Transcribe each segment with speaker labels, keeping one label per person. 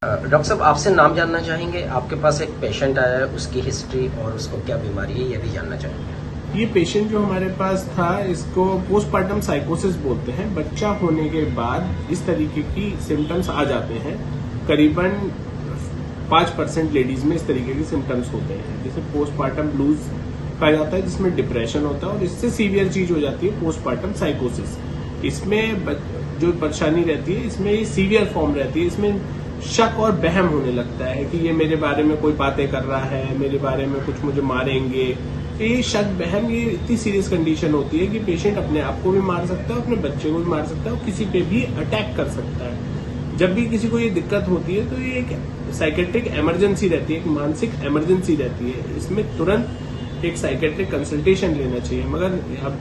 Speaker 1: Doctor साहब, आपसे नाम जानना चाहेंगे। आपके पास एक पेशेंट आया है, उसकी हिस्ट्री और उसको क्या बीमारी है ये भी जानना चाहेंगे।
Speaker 2: ये पेशेंट जो हमारे पास था, इसको पोस्टपार्टम साइकोसिस बोलते हैं। बच्चा होने के बाद इस तरीके की सिम्टम्स आ जाते हैं। करीबन 5% लेडीज में इस तरीके के सिम्टम्स होते हैं, जैसे पोस्टपार्टम ब्लूज कहा जाता है, जिसमें डिप्रेशन होता है, और इससे सीवियर चीज हो जाती है पोस्टपार्टम साइकोसिस। इसमें जो परेशानी रहती है, इसमें ये सीवियर फॉर्म रहती है। इसमें शक और वहम होने लगता है कि ये मेरे बारे में कोई बातें कर रहा है, मेरे बारे में कुछ मुझे मारेंगे। ये शक वहम, ये इतनी सीरियस कंडीशन होती है कि पेशेंट अपने आप को भी मार सकता है, अपने बच्चे को भी मार सकता है और किसी पे भी अटैक कर सकता है। जब भी किसी को ये दिक्कत होती है तो ये एक साइकेट्रिक इमरजेंसी रहती है, एक मानसिक इमरजेंसी रहती है। इसमें तुरंत एक साइकेट्रिक कंसल्टेशन लेना चाहिए। मगर अब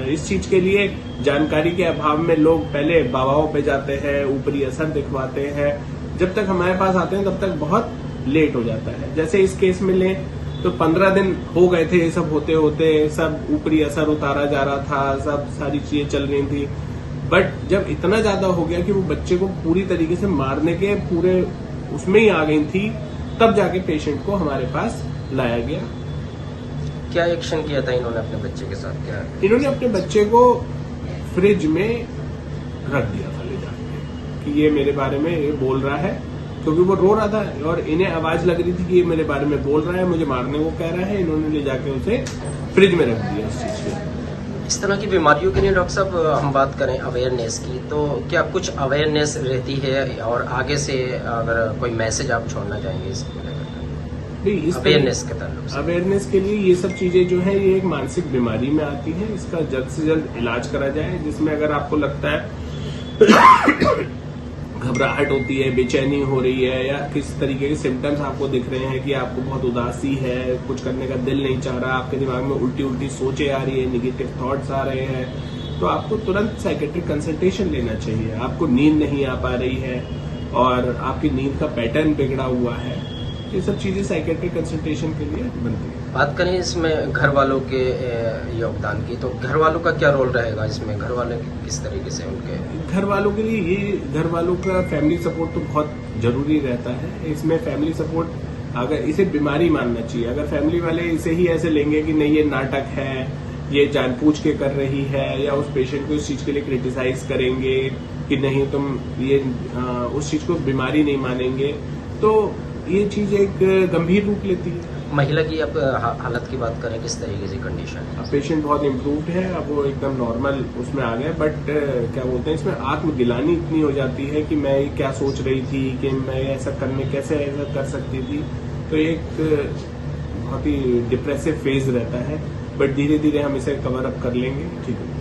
Speaker 2: इस चीज के लिए जानकारी के अभाव में लोग पहले बाबाओं पे जाते हैं, ऊपरी असर दिखवाते हैं। जब तक हमारे पास आते हैं तब तक बहुत लेट हो जाता है। जैसे इस केस में लें तो 15 दिन हो गए थे, ये सब होते होते सब ऊपरी असर उतारा जा रहा था, सब सारी चीजें चल रही थी। बट जब इतना ज्यादा हो गया कि वो बच्चे को पूरी तरीके से मारने के पूरे उसमें ही आ गई थी, तब जाके पेशेंट को हमारे पास लाया गया।
Speaker 1: क्या एक्शन किया था इन्होंने अपने बच्चे के साथ? क्या
Speaker 2: इन्होंने अपने बच्चे को फ्रिज में रख दिया था ले जाके कि ये मेरे बारे में ये बोल रहा है, क्योंकि वो रो रहा था और इन्हें आवाज लग रही थी कि ये मेरे बारे में बोल रहा है, मुझे मारने को कह रहा है। इन्होंने ले जाके उसे फ्रिज में रख दिया उस चीज को।
Speaker 1: इस तरह की बीमारियों के लिए डॉक्टर साहब हम बात करें अवेयरनेस की, तो क्या कुछ अवेयरनेस रहती है और आगे से अगर कोई मैसेज आप छोड़ना चाहेंगे इसको लेकर? अवेयरनेस के ताल्लुक से।
Speaker 2: अवेयरनेस के लिए ये सब चीजें जो है, ये एक मानसिक बीमारी में आती है। इसका जल्द से जल्द इलाज करा जाए, जिसमें अगर आपको लगता है घबराहट होती है, बेचैनी हो रही है, या किस तरीके के सिम्टम्स आपको दिख रहे हैं कि आपको बहुत उदासी है, कुछ करने का दिल नहीं चाह रहा, आपके दिमाग में उल्टी उल्टी सोचें आ रही है, निगेटिव थॉट्स आ रहे हैं, तो आपको तुरंत साइकेट्रिक कंसल्टेशन लेना चाहिए। आपको नींद नहीं आ पा रही है और आपकी नींद का पैटर्न बिगड़ा हुआ है, ये सब चीजें साइकेट्रिक कंसल्टेशन के लिए बनती है।
Speaker 1: बात करें इसमें घर वालों के योगदान की, तो घर वालों का क्या रोल रहेगा इसमें? घर वाले किस तरीके से उनके?
Speaker 2: घर वालों के लिए ये घर वालों का फैमिली सपोर्ट तो बहुत जरूरी रहता है। इसमें फैमिली सपोर्ट, अगर इसे बीमारी मानना चाहिए। अगर फैमिली वाले इसे ही ऐसे लेंगे कि नहीं ये नाटक है, ये जानबूझ के कर रही है, या उस पेशेंट को इस चीज के लिए क्रिटिसाइज करेंगे कि नहीं तुम ये उस चीज को बीमारी नहीं मानेंगे, तो ये चीज एक गंभीर रूप लेती है।
Speaker 1: महिला की अब हालत की बात करें, किस तरीके से कंडीशन है?
Speaker 2: अब पेशेंट बहुत इम्प्रूव्ड है, अब वो एकदम नॉर्मल उसमें आ गया। बट क्या बोलते हैं, इसमें आत्मगिलानी इतनी हो जाती है कि मैं क्या सोच रही थी, कि मैं ऐसा कैसे ऐसा कर सकती थी। तो एक बहुत ही डिप्रेसिव फेज रहता है, बट धीरे धीरे हम इसे कवर अप कर लेंगे। ठीक है।